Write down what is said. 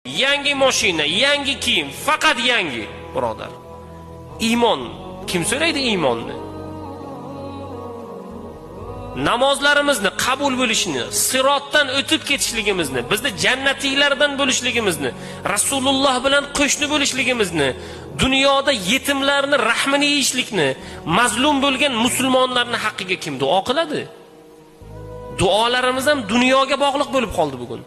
Yangi mashina, yangi kiyim, faqat yangi, birodar. Iymon, kim so'raydi iymonni? Namozlarimizni qabul bo'lishini, sirotdan o'tib ketishligimizni, bizni jannatiylardan bo'lishligimizni, Rasululloh bilan qo'shni bo'lishligimizni, dunyoda yetimlarni rahmini yeyishlikni, mazlum bo'lgan musulmonlarning haqqiga kim duo qiladi? Duolarimiz ham dunyoga bog'liq bo'lib qoldi bugun.